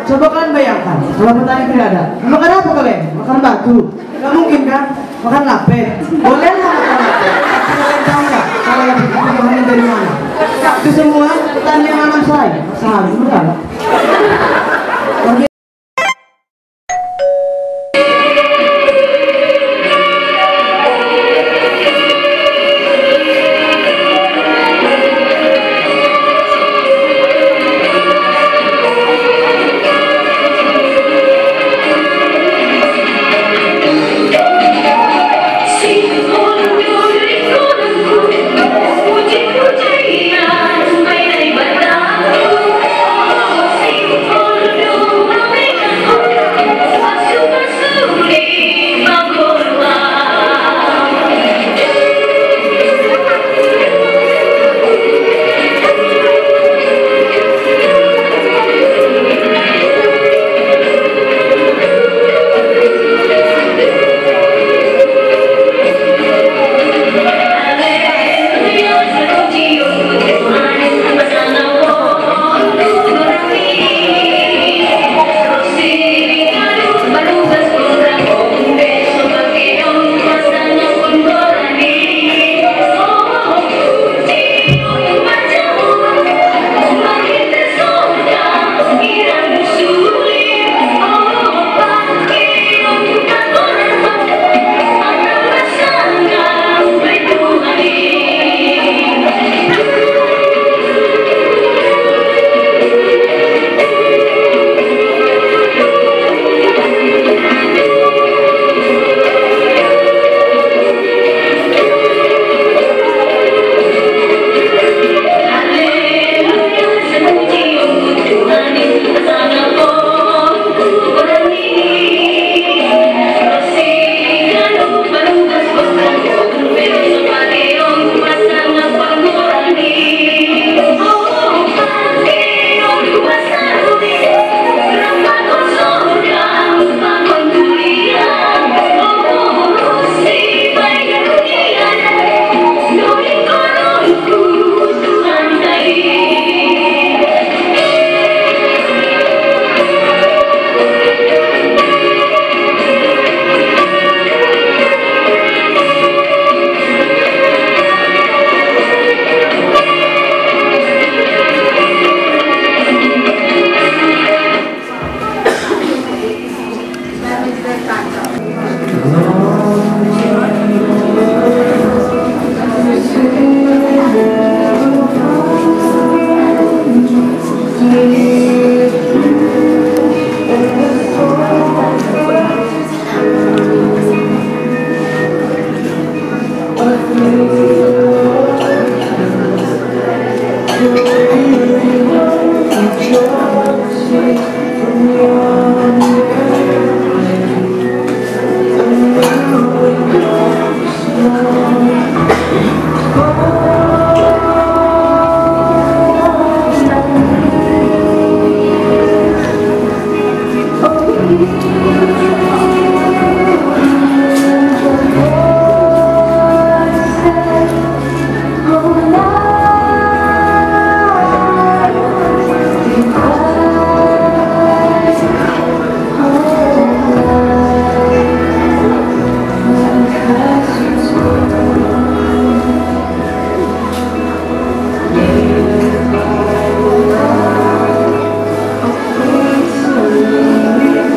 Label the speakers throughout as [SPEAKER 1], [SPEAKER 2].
[SPEAKER 1] coba kalian bayangkan, kalau petani tidak ada, makan apa kalian? Makan batu? Gak mungkin kan? Makan lapet? Bolehlah makan lapet. Tapi kalian tahu nggak? Kalau yang itu bahannya dari mana? Itu semua petani yang nanam saya. Salah, betul.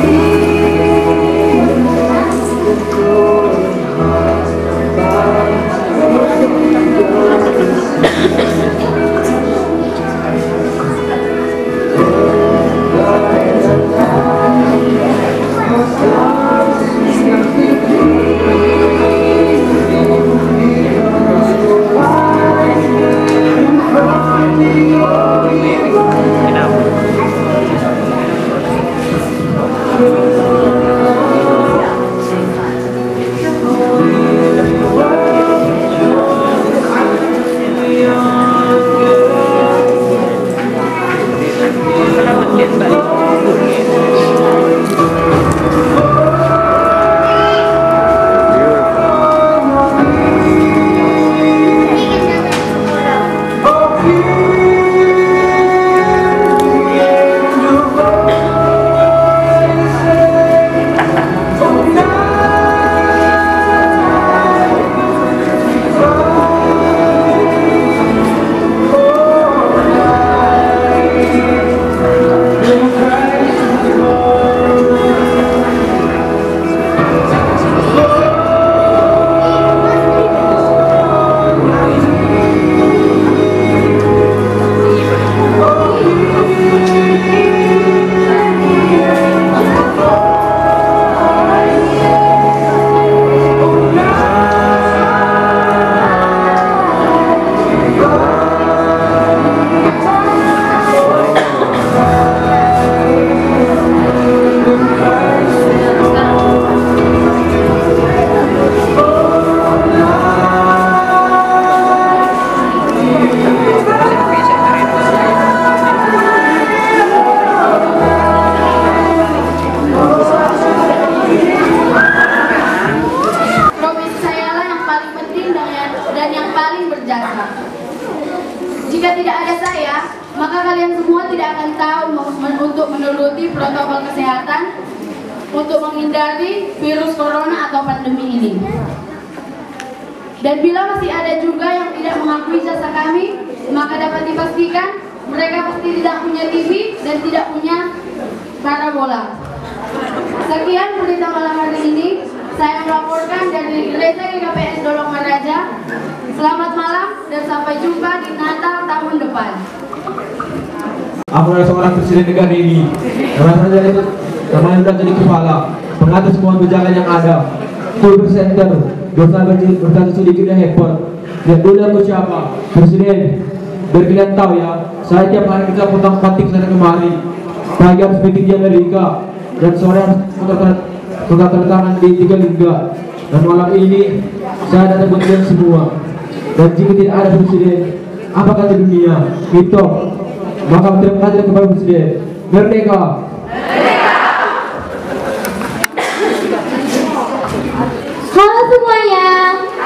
[SPEAKER 2] Be untuk menuruti protokol kesehatan untuk menghindari virus corona atau pandemi ini. Dan bila masih ada juga yang tidak mengakui jasa kami, maka dapat dipastikan mereka pasti tidak punya TV dan tidak punya parabola. Sekian berita malam hari ini. Saya melaporkan dari Gereja GKPS Dolok Maraja. Selamat malam dan sampai jumpa di Natal tahun depan.
[SPEAKER 3] Aku adalah seorang presiden negara ini. Namanya sudah jadi kepala, mengatur semua kebijakan yang ada. Full presenter, bertanya sedikit dan hebat. Lihat dulu aku siapa, presiden. Biar kalian tahu ya, saya tiap hari kerja potong patik sana kemari. Pagi harus meeting di Amerika, dan sore harus tukar tangan di 3 Liga. Dan malam ini saya datang buat kalian semua. Dan jika tidak ada presiden, apa kata dunia? Itu. Maka terima kasih kepada presiden. Merdeka.
[SPEAKER 4] Halo semuanya,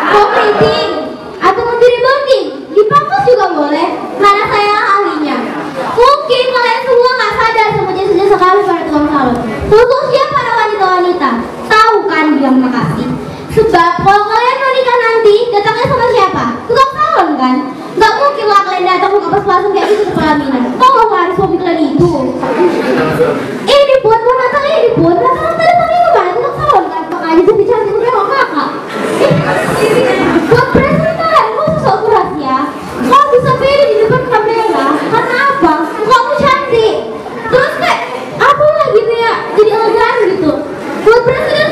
[SPEAKER 4] mau meeting atau mau jadi bonding? Di kampus juga boleh, karena saya ahlinya. Mungkin kalian semua nggak sadar sama jasa-jasa kami pada tukang salon, khususnya para wanita-wanita. Tahu kan bilang makasih. Sebab kalau kalian mau nikah nanti, datangnya sama siapa? Tukang salon kan? Gak mungkin lah kalian datang buka pas-pasan kayak gitu ke pelaminan. Kau nggak waris suami kalian itu. Ini buat mau Natal, ini buat Natal datangnya kemana? Tukang salon kan? Makanya jadi cantik udah mau kakak. Buat presiden kalian, kau susah keras ya. Kau bisa pilih di depan kamera. Karena apa? Kamu cantik. Terus kayak apa lagi tuh ya? Jadi elegan gitu. Buat presiden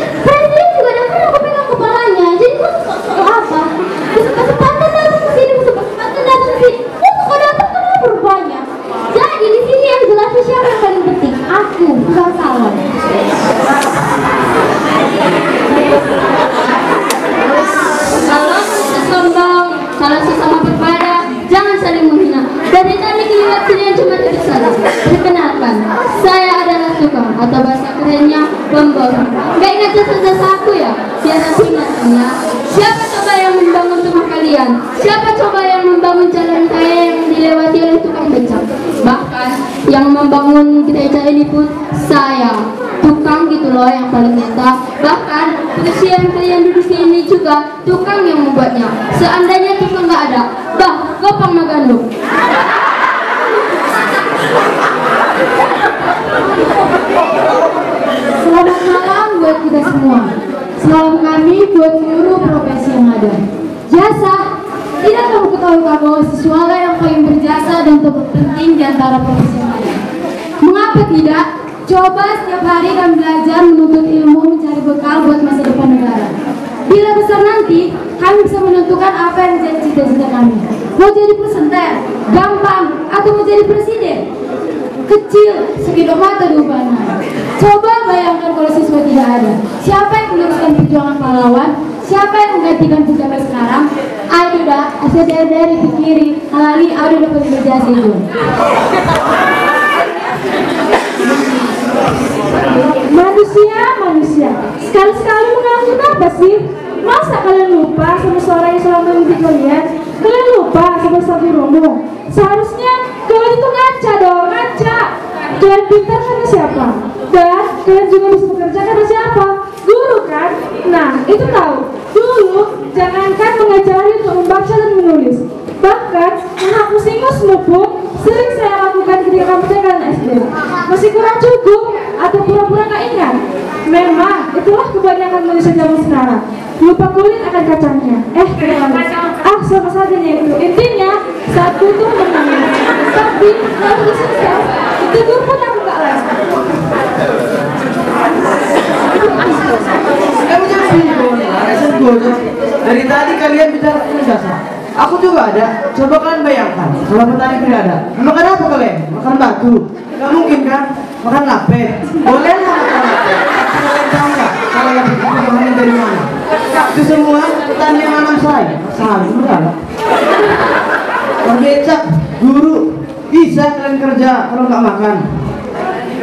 [SPEAKER 4] juga ada pernah aku pegang kepalanya. Jadi kau suka apa? Kesempatan datang ke sini, kesempatan datang ke sini. Kau suka datang kenapa rupanya? Jadi di sini yang jelas siapa yang paling penting? Aku, tukang salon. Kalau sombong, kalau sesama berpada, jangan saling menghina. Dari tadi kelihatan kalian cuma tidak salah. Perkenalkan, saya adalah tukang atau bahasa kerennya pemborong. Gak ingat jasa-jasa aku ya? Biar aku ingatnya. Siapa coba yang membangun rumah kalian? Siapa coba yang membangun jalan saya yang dilewati oleh tukang becak? Bahkan yang membangun gereja ini pun saya. Tukang gitu loh yang paling nyata. Bahkan kursi yang kalian duduk sini juga tukang yang membuatnya. Seandainya tukang nggak ada, gopang magandung.
[SPEAKER 5] Selamat malam buat kita semua. Salam kami buat seluruh profesi yang ada. Jasa, tidak kamu ketahui bahwa sesuatu yang paling berjasa dan terpenting di antara profesi yang ada. Mengapa tidak? Coba setiap hari kami belajar menuntut ilmu, mencari bekal buat masa depan negara. Bila besar nanti, kami bisa menentukan apa yang menjadi cita-cita kami. Mau jadi presenter, gampang, atau mau jadi presiden? Kecil, sekedok mata diubahnya. Coba bayangkan kalau siswa tidak ada. Siapa yang meneruskan perjuangan pahlawan? Siapa yang menggantikan pejabat sekarang? Ayo dah, asal dari pikiri, halali ada dapat berjasa itu. Manusia, sekali-sekali menganggut apa sih? Masa kalian lupa sama suara yang selama mimpi kalian? Kalian lupa sama sapi romo? Seharusnya kalian itu ngaca dong, ngaca. Kalian pintar karena siapa? Dan kalian juga bisa bekerja karena siapa? Guru kan? Nah, itu tahu. Dulu, jangankan mengajari untuk membaca dan menulis. Bahkan, menghapusingusmu pun sering saya lakukan ketika kamu dengan SD. Masih kurang cukup atau pura-pura gak ingat? Memang, itulah kebanyakan manusia zaman sekarang. Lupa kulit akan kacangnya. Sama saja itu. Intinya, saat butuh menangis. Tapi, kalau susah, itu pun aku gak les.
[SPEAKER 1] Kamu jangan bingung, dari tadi kalian bicara tentang jasa. Aku juga ada. Coba kalian bayangkan, kalau petani tidak ada, makan apa kalian? Makan batu? Gak mungkin kan? Makan lapet? Boleh lah makan lapet. Kalian tahu nggak? Kalau yang bahannya dari mana? Itu semua petani yang nanam saya. Salah, benar. Becak, guru, bisa kalian kerja kalau nggak makan.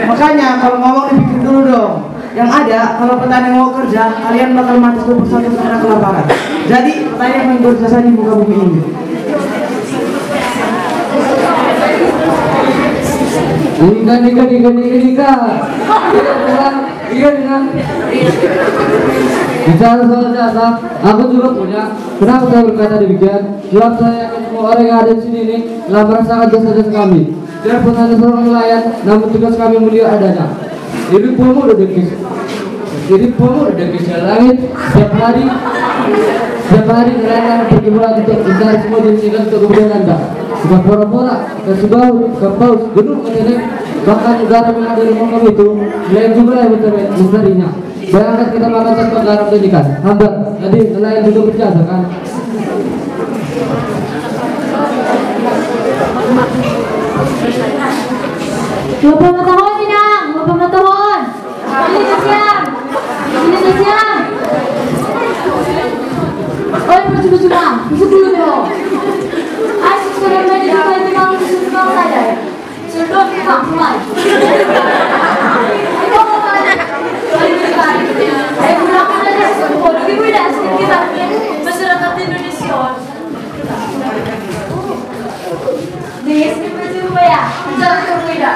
[SPEAKER 1] Makanya kalau ngomong dipikir dulu dong. Yang ada, kalau petani mau kerja, kalian bakal mati satu persatu karena kelaparan. Jadi, petani yang berjasa di muka bumi ini.
[SPEAKER 3] Bicara soal jasa, aku juga punya. Kenapa saya berkata demikian? Sebab saya yakin semua orang yang ada di sini ini telah merasakan jasa-jasa kami. Biarpun hanya seorang nelayan, namun tugas kami mulia adanya. Hidupmu udah dekis di langit. Setiap hari nelayan pergi pulang untuk mencari semua jenis ikan untuk kemudian Anda. Sudah pora-pora, kasibau, paus, gunung, ketenek, bahkan garam yang ada di rumah kami itu nelayan juga yang mencarinya. Bayangkan kita makan tanpa garam dan ikan, hambar. Jadi nelayan juga berjasa kan?
[SPEAKER 4] Lupa matahon Inang, lupa matahon. Ini siang. Oh, percuma. Masuk dulu dong. Ayo sudah main di malam saja. Sudah kita mulai. Ayo gunakan aja semua. Bagaimana kita masyarakat Indonesia? Nih, percuma ya. Jangan berbeda.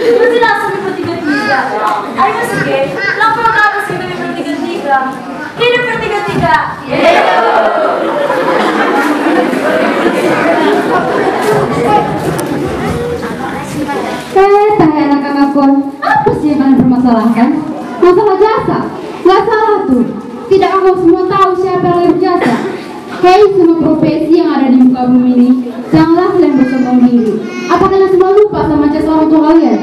[SPEAKER 4] Berarti langsung bertiga-tiga. Ayo masuk ya. Lapor ke atas kita bertiga-tiga. Hidup bertiga-tiga.
[SPEAKER 2] Tanya anak-anakku, apa sih yang kalian permasalahkan? Masalah jasa? Gak salah tuh. Tidak kamu semua tahu siapa yang lebih jasa? Hei semua profesi yang ada di muka bumi ini, janganlah kalian bersombong diri. Apa kalian semua lupa sama jasa orang tua kalian?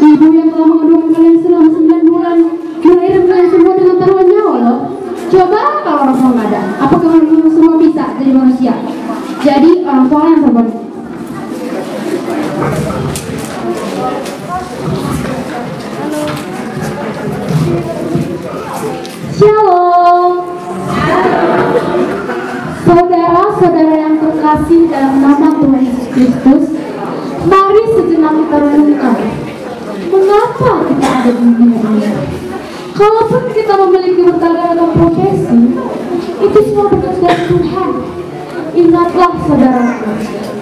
[SPEAKER 2] Ibu yang telah mengandung kalian selama 9 bulan, melahirkan kalian semua dengan taruhan nyawa loh. Coba kalau orang tua nggak ada, apakah kalian semua bisa jadi manusia? Jadi orang tua yang terbaik.
[SPEAKER 5] Shalom. Saudara-saudara yang terkasih dalam nama Tuhan Yesus Kristus, mari sejenak kita renungkan. Mengapa kita ada di dunia ini? Kalaupun kita memiliki berbagai profesi, itu semua berkat dari Tuhan. Ingatlah saudaraku,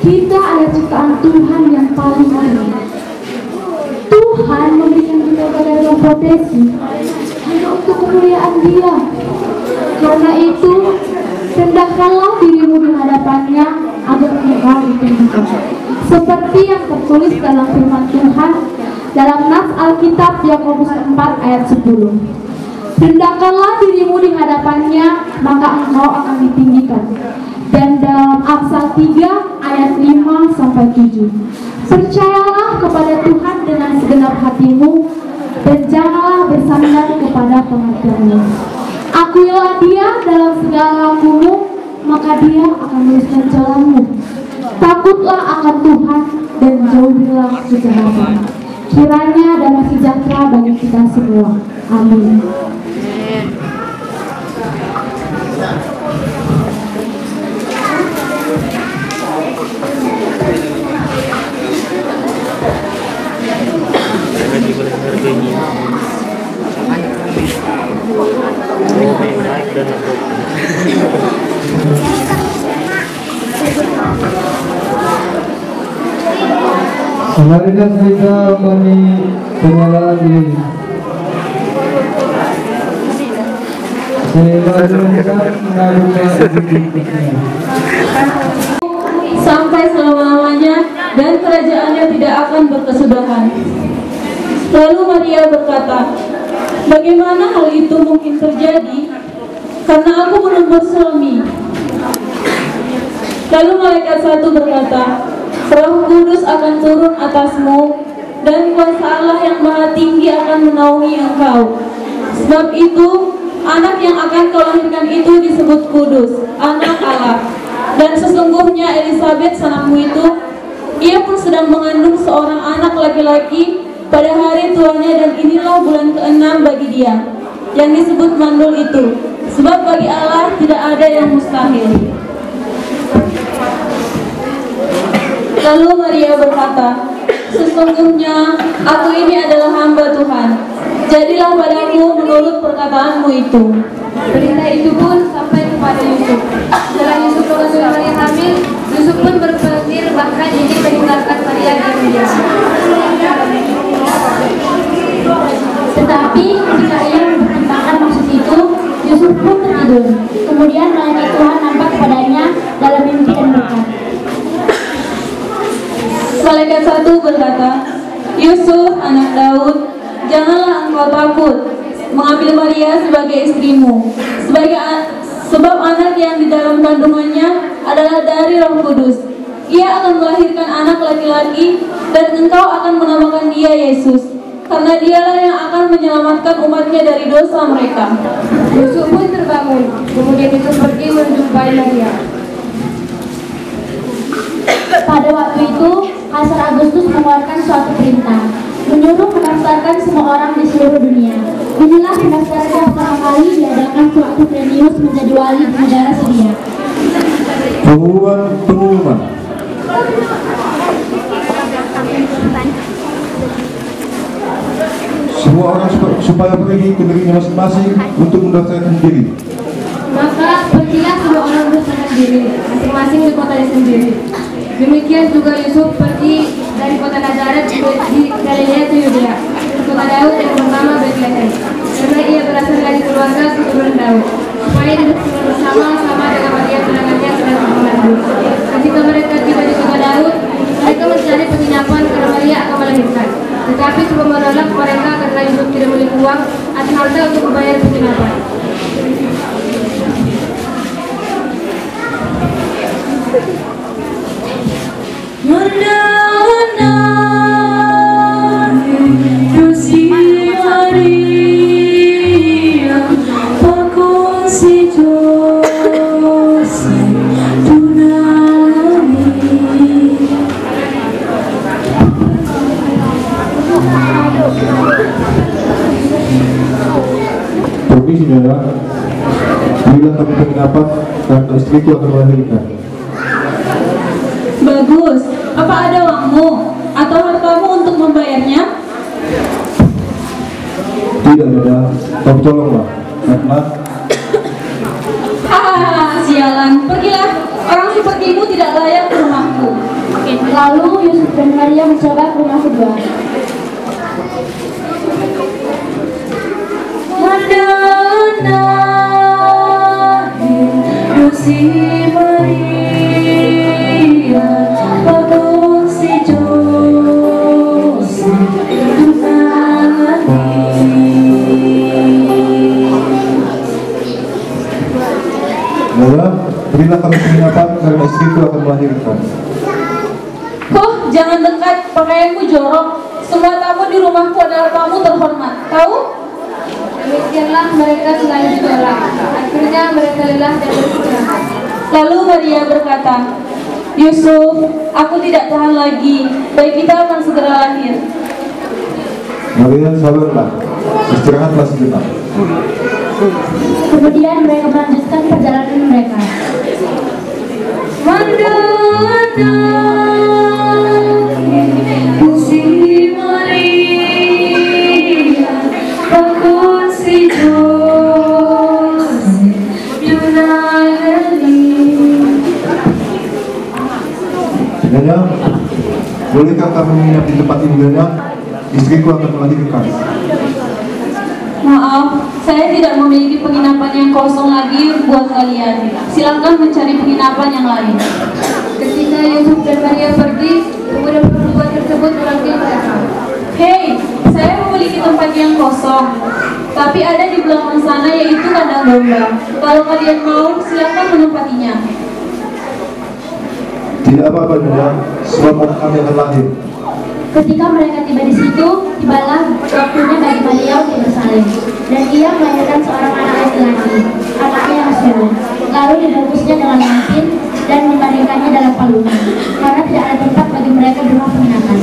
[SPEAKER 5] kita adalah ciptaan Tuhan yang paling baik. Tuhan memberikan kita berbagai profesi hanya untuk kemuliaan Dia. Karena itu, rendahkanlah dirimu di hadapannya agar engkau ditinggikan. Seperti yang tertulis dalam firman Tuhan dalam nas Alkitab Yakobus 4 ayat 10. Rendahkanlah dirimu di hadapannya, maka engkau akan ditinggikan. Dan dalam Amsal 3 ayat 5 sampai 7. Percayalah kepada Tuhan dengan segenap hatimu dan janganlah bersandar kepada pengertianmu. Akuilah Dia dalam segala lakumu, maka Dia akan meluruskan jalanmu. Takutlah akan Tuhan dan jauhilah kejahatan. Kiranya damai sejahtera bagi kita semua. Amin.
[SPEAKER 3] Marilah kita mani pengenalan diri.
[SPEAKER 5] Sampai selama-lamanya dan kerajaannya tidak akan berkesudahan. Lalu Maria berkata, bagaimana hal itu mungkin terjadi? Karena aku belum bersuami. Lalu malaikat satu berkata, Roh Kudus akan turun atasmu dan kuasa Allah yang Maha Tinggi akan menaungi engkau. Sebab itu, anak yang akan kau lahirkan itu disebut kudus, anak Allah. Dan sesungguhnya Elisabet sanakmu itu, ia pun sedang mengandung seorang anak laki-laki pada hari tuanya, dan inilah bulan ke-6 bagi dia, yang disebut mandul itu. Sebab bagi Allah tidak ada yang mustahil. Lalu Maria berkata, sesungguhnya aku ini adalah hamba Tuhan. Jadilah padaku menurut perkataanmu itu.
[SPEAKER 2] Berita itu pun sampai kepada Yusuf. Setelah Yusuf mengetahui Maria hamil, Yusuf pun berpikir bahkan ingin meninggalkan Maria dan Maria.
[SPEAKER 4] Tetapi ketika ia mempertimbangkan maksud itu, Yusuf pun tertidur. Kemudian malaikat Tuhan nampak kepadanya dalam mimpi dan berkata,
[SPEAKER 5] Malaikat satu berkata, Yusuf, anak Daud, janganlah engkau takut mengambil Maria sebagai istrimu, sebab anak yang di dalam kandungannya adalah dari Roh Kudus. Ia akan melahirkan anak laki-laki, dan engkau akan menamakan dia Yesus, karena dialah yang akan menyelamatkan umatnya dari dosa mereka.
[SPEAKER 2] Yusuf pun terbangun, kemudian Yusuf pergi menjumpai Maria.
[SPEAKER 4] pada waktu itu Kaisar Agustus mengeluarkan suatu perintah, menyuruh mendaftarkan semua orang di seluruh dunia. Inilah pendaftaran yang pertama kali diadakan waktu Plinius menjadi wali di negara Syria.
[SPEAKER 6] Pengumuman. Semua orang supaya pergi ke negerinya masing-masing untuk mendaftarkan diri.
[SPEAKER 2] Maka pergilah semua orang mendaftarkan diri, masing-masing di kotanya sendiri. Demikian juga Yusuf pergi dari kota Nazaret di Galilea ke Yudea, kota Daud yang bernama Bethlehem, karena ia berasal dari keluarga keturunan Daud, supaya hidup bersama-sama dengan Maria tunangannya sedang mengandung. Ketika mereka tiba di kota Daud, mereka mencari penginapan karena Maria akan melahirkan. Tetapi semua menolak mereka karena Yusuf tidak memiliki uang atau harta untuk membayar penginapan.
[SPEAKER 6] Permisi saudara, berilah kami penginapan karena istriku akan melahirkan.
[SPEAKER 5] Bagus, apa ada uangmu atau hartamu untuk membayarnya?
[SPEAKER 6] Tidak ada, tapi tolonglah, karena
[SPEAKER 5] Hahaha, sialan, pergilah. Orang sepertimu tidak layak ke rumahku.
[SPEAKER 4] Lalu Yusuf dan Maria mencoba ke rumah kedua.
[SPEAKER 6] berilah kami penginapan karena istriku akan melahirkan.
[SPEAKER 5] Jangan dekat, pakaianmu jorok. Semua tamu di rumahku adalah tamu terhormat. Tahu?
[SPEAKER 2] Demikianlah mereka selalu ditolak. Akhirnya mereka lelah dan beristirahat.
[SPEAKER 5] Lalu Maria berkata, Yusuf, aku tidak tahan lagi. Bayi kita akan segera lahir.
[SPEAKER 6] Maria, sabarlah, istirahatlah sejenak.
[SPEAKER 4] Kemudian mereka melanjutkan perjalanan mereka.
[SPEAKER 6] Nyonya, bolehkah kami menginap di tempat ini, Nyonya? Istriku akan melahirkan.
[SPEAKER 5] Maaf, saya tidak memiliki penginapan yang kosong lagi buat kalian. Silakan mencari penginapan yang lain.
[SPEAKER 2] Ketika Yusuf dan Maria pergi, pemuda perempuan tersebut memanggil mereka.
[SPEAKER 5] Hei, saya memiliki tempat yang kosong, tapi ada di belakang sana, yaitu kandang domba. Kalau kalian mau, silakan menempatinya.
[SPEAKER 6] Tidak apa-apa, Nyonya, sebab anak kami akan lahir.
[SPEAKER 4] Ketika mereka tiba di situ, tibalah waktunya bagi Maria untuk bersalin, dan ia melahirkan seorang anak laki-laki, anaknya yang sulung. Lalu dibungkusnya dengan mangkin dan membaringkannya dalam palungan, karena tidak ada tempat bagi mereka di rumah penginapan.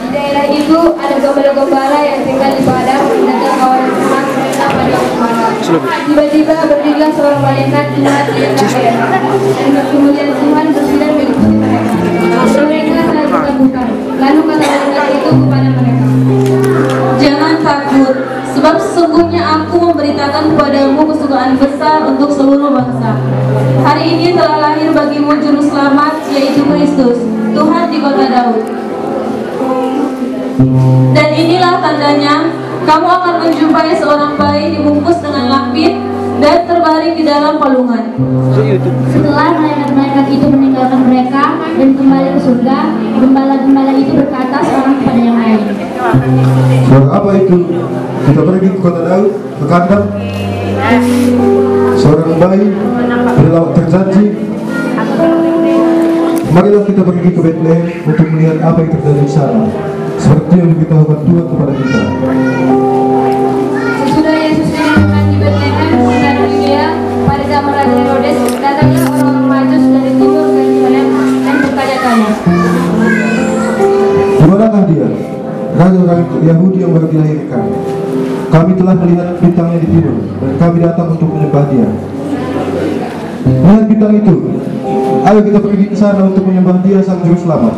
[SPEAKER 2] Di daerah itu ada gembala-gembala yang tinggal di padang menjaga kawanan ternak mereka pada gembala. Tiba-tiba berdirilah seorang malaikat lihat di atas daerah, dan kemudian Tuhan bersinar mengikuti mereka. Mereka sangat ketakutan. Lalu kata malaikat itu kepada mereka,
[SPEAKER 5] Jangan takut, sebab sesungguhnya aku memberitakan kepadamu kesukaan kemenangan besar untuk seluruh bangsa. Hari ini telah lahir bagimu Juru Selamat, yaitu Kristus, Tuhan di kota Daud. Dan inilah tandanya, kamu akan menjumpai seorang bayi dibungkus dengan lampin dan terbaring di dalam palungan.
[SPEAKER 4] Setelah malaikat-malaikat itu meninggalkan mereka dan kembali ke surga, gembala-gembala itu berkata seorang kepada yang lain,
[SPEAKER 6] Suara apa itu? Kita pergi ke kota Daud, ke kandang. Seorang bayi berlawak terjanji. Marilah kita pergi ke Bethlehem untuk melihat apa yang terjadi di sana, seperti yang diberitahukan Tuhan kepada kita.
[SPEAKER 2] Sesudah Yesus dilahirkan di Bethlehem, kota Galilea, pada zaman Raja Herodes, datanglah orang-orang Majus dari timur ke Yerusalem dan bertanya-tanya,
[SPEAKER 6] Di manakah dia? Raja orang Yahudi yang baru dilahirkan. Kami telah melihat bintangnya di timur, dan kami datang untuk menyembah dia. Lihat bintang itu. Ayo kita pergi ke sana untuk menyembah dia, Sang Juru Selamat.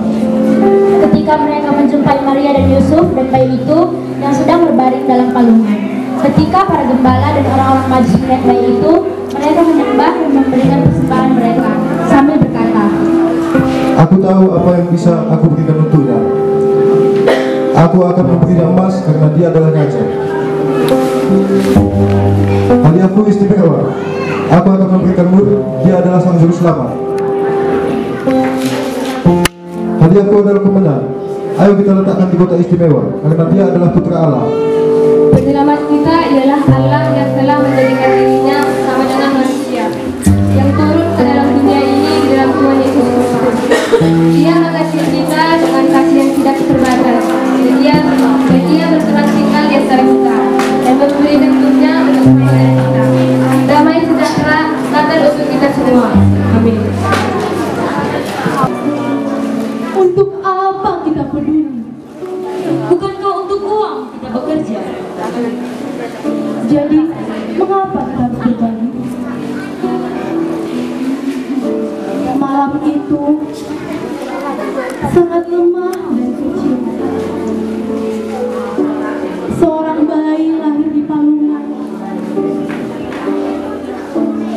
[SPEAKER 4] ketika mereka menjumpai Maria dan Yusuf dan bayi itu yang sedang berbaring dalam palungan. Ketika para gembala dan orang-orang Majus melihat bayi itu, mereka menyembah dan memberikan persembahan mereka sambil berkata,
[SPEAKER 6] Aku tahu apa yang bisa aku berikan untuknya. Aku akan memberinya emas karena dia adalah raja. Hadiahku istimewa. Aku akan memberikanmu, dia adalah Sang Juru Selamat. Hadiahku adalah kemenangan. Ayo kita letakkan di kota istimewa, karena dia adalah putra Allah.
[SPEAKER 2] Penyelamat kita ialah Allah yang telah menjadikan dirinya sama dengan manusia, yang turun ke dalam dunia ini di dalam Tuhan Yesus Kristus. Dia mengasihi kita dengan kasih yang tidak terbatas, dan dia berkenan tinggal di antara kita dan memberi tentunya untuk kebaikan kita. Damai sejahtera Natal untuk kita semua. Amin.
[SPEAKER 5] Untuk apa kita peduli? Bukankah untuk uang kita bekerja? Jadi, mengapa kita harus berbagi? Malam itu sangat lemah dan kecil. Seorang bayi lahir di palungan.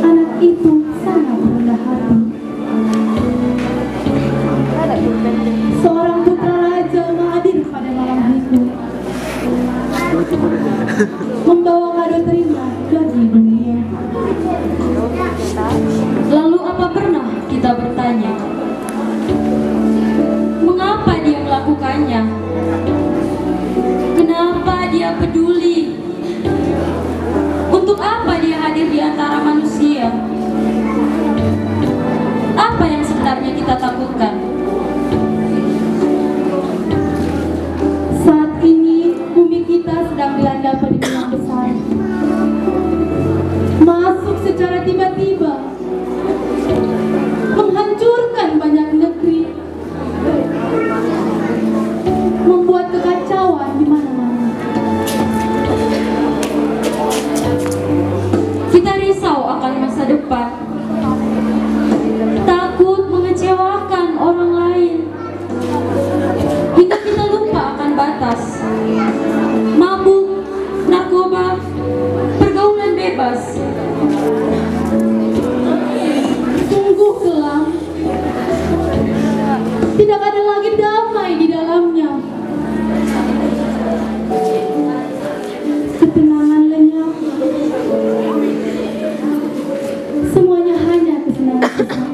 [SPEAKER 5] Anak itu sangat rendah hati. Seorang putra raja hadir pada malam itu, membawa kado terindah dari dunia. Lalu apa pernah kita bertanya, mengapa dia melakukannya? Kenapa dia peduli? Untuk apa dia hadir di antara manusia? Apa yang sebenarnya kita takutkan? Saat ini bumi kita sedang dilanda pandemi yang besar, masuk secara tiba-tiba, menghancurkan banyak negeri, membuat kekacauan di mana-mana. Kita risau akan masa depan, takut mengecewakan orang lain, hingga kita lupa akan batas. Mabuk, narkoba, pergaulan bebas, sungguh kelam. Tidak ada lagi damai di dalamnya. Ketenangan lenyap. Semuanya hanya kesenangan sesaat.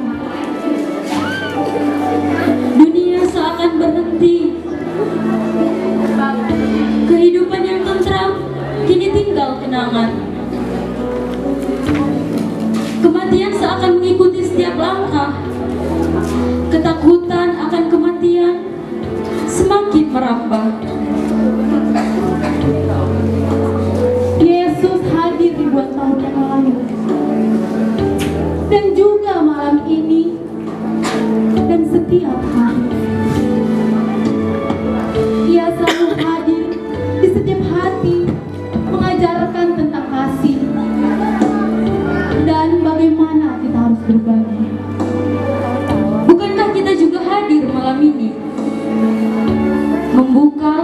[SPEAKER 5] Dunia seakan berhenti. Kehidupan yang tentram kini tinggal kenangan. Kematian seakan mengikuti setiap langkah. Ketakutan akan kematian semakin merambah. Yesus hadir ribuan tahun yang lalu, dan juga malam ini, dan setiap hari. Ia selalu hadir di setiap hati, mengajarkan tentang kasih dan bagaimana kita harus berbagi. Bukankah kita juga hadir malam ini, membuka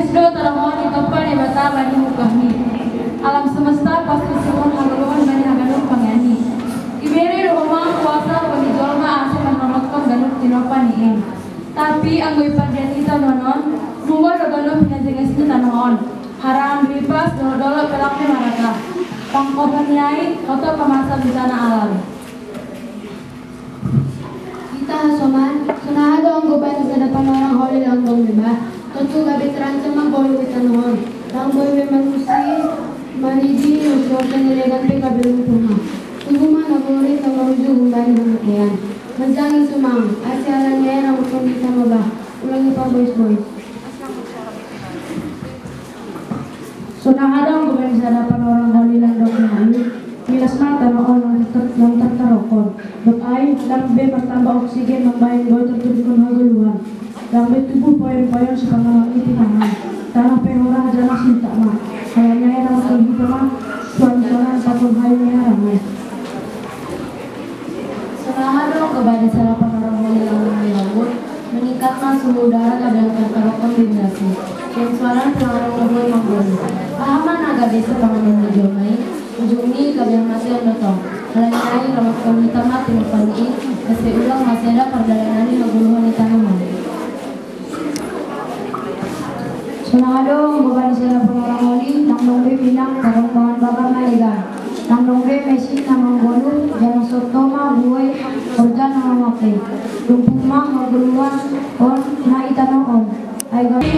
[SPEAKER 5] do tarahon itopan ni bata bani mukahni. Alam semesta pasti semua hagaluan bani hagalun pangani. Iberi rumah kuasa bani jolma asa menonotkan ganuk tinopan niin. Tapi anggoy panjanita nonon, munggo dodolo pinajengesni tanohon. Haram bebas dodolo pelaknya maraka. Pangkoban nyai atau kemasan bencana alam.
[SPEAKER 2] Kita hasoman, sunahado ang guban sa depan orang holi lang dong diba? Tentu gabi terancam ang boy kita noon. Lang boy memang musi, manidi, usor niligan pe kabilong puma. Tungguman naguri sa marujo gumbani hangkian. Manjangin sumang, asyalan niya ang utong kita maba. Ulangi pa boys.
[SPEAKER 5] Sunahado ang guban sa depan orang holi lang dong diba? Milas mata noon yang tertarokon. Dok ay, lambe pertambah oksigen membayang boy terturikon haguluhan. Lambe tubuh poin-poin sa pangalang itinahan. Tanah pehora haja masinta ma. Kaya niya ang magkagita ma, suan-suanan tapon hayo niya ramay.
[SPEAKER 2] Sunahado ang guban sa depan orang holi lang dong dilambut. Meningkatkan suhu udara kadang tertarokon vibrasi. Yang suara pengarang ngomong manggoni. Pahaman agak desa panganan dijomai. Ujungni kabiang masih ang datang. Halanyain ramah kami tamat tinupaniin. Kasi ulang masih ada perdalangan maguluhan ni tanaman.
[SPEAKER 5] Sunahado ang guban sa pengarang holi nang nungbe pinang karumbangan bakal naligan. Nang nungbe mesin namang gonu, jangan sotoma buhay, organ namang maklay. Lumpuma maguluhan on na itanoon. Ay gabi.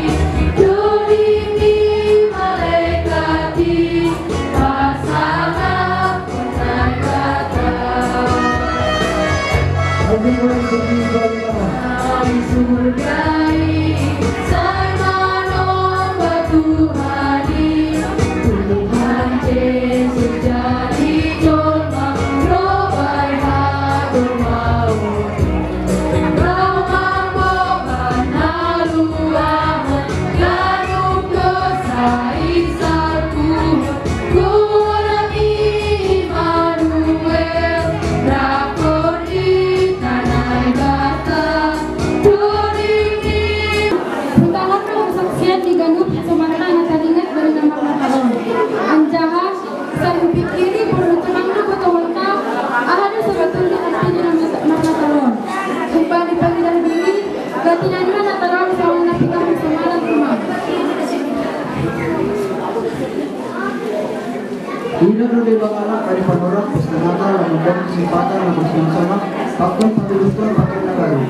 [SPEAKER 1] Ina no de bakala kari panorak pusnaka membuat kesempatan yang bersama-sama pakun patutuan pakai nagari.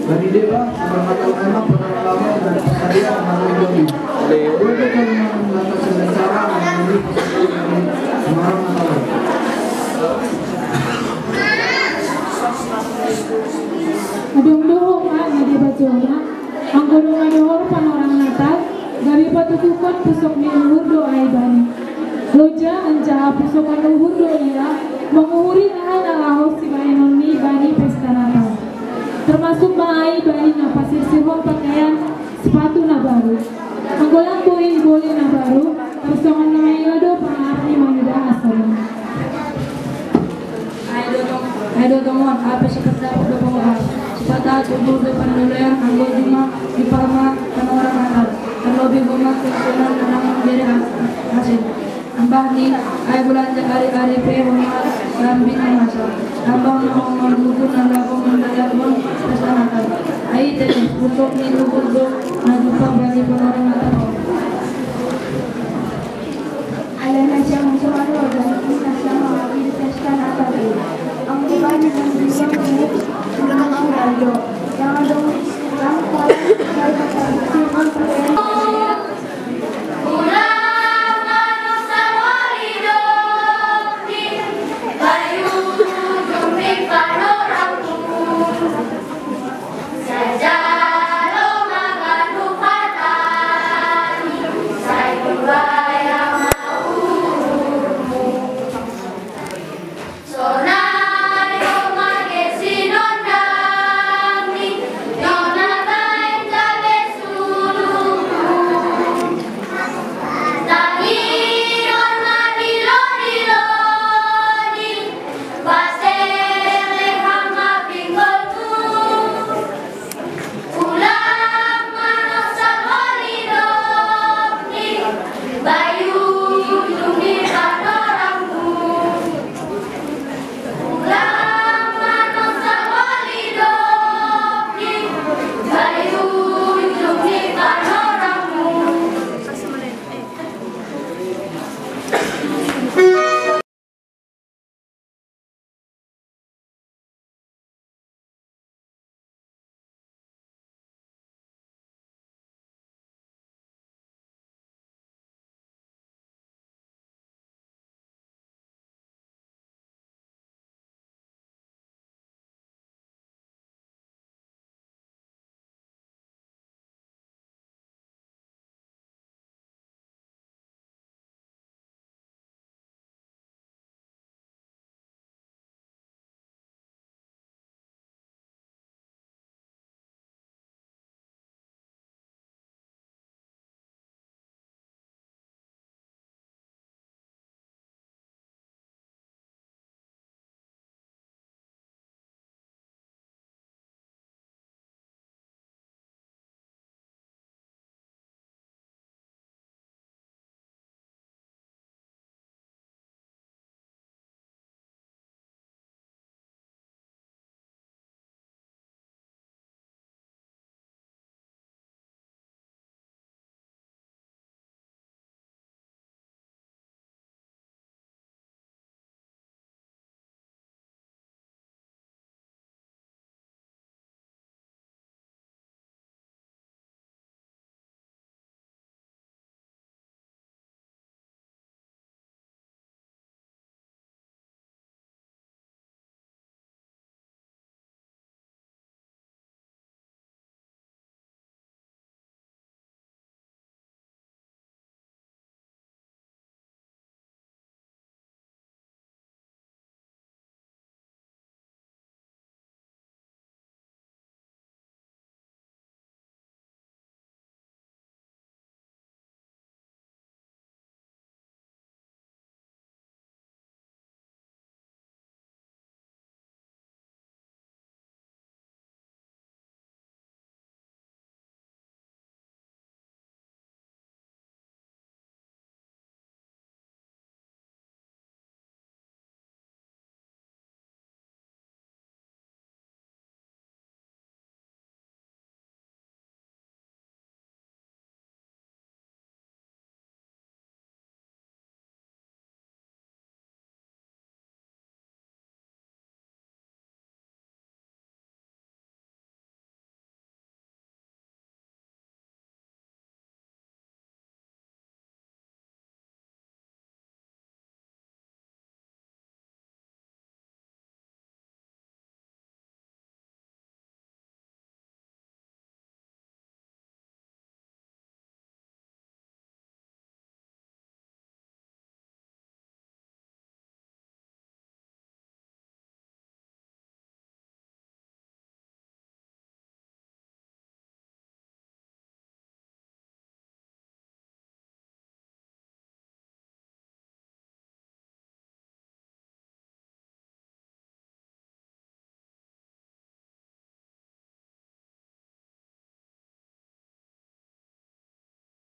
[SPEAKER 1] Bani deba bermata emak penalama dan pesadia melalui doni. Boleh kan melakukan secara melalui pesadia semarang masalah.
[SPEAKER 5] Adung dohong nga di bajona, ang gulungan dohong panorang natal, gabi patutukan pusok ni luhur do ay bani. Roja anjaha pusokan luhur do ira, menguhuri nahan alahos si bayanon ni bani pesta natal. Termasuk maai bani na pasir sirwang pakaian sepatu na baru. Ang golang boleh na baru, tersongan na may do pangarni manida asalin. Ayo dong, apa seperti apa pengurus? Pada tubuh depan nulian, anggo juma di parma orang natal. Kalau bigoma kesunan menang dari hasil. Ambah ni, ayo bulan hari-hari pe hormat lambi masuk. Ambah ngomong dukun anda pemandang pun pesta natal. Ayo terus untuk ni dukun najupa bagi orang natal.
[SPEAKER 2] Alana siya mong sumalo.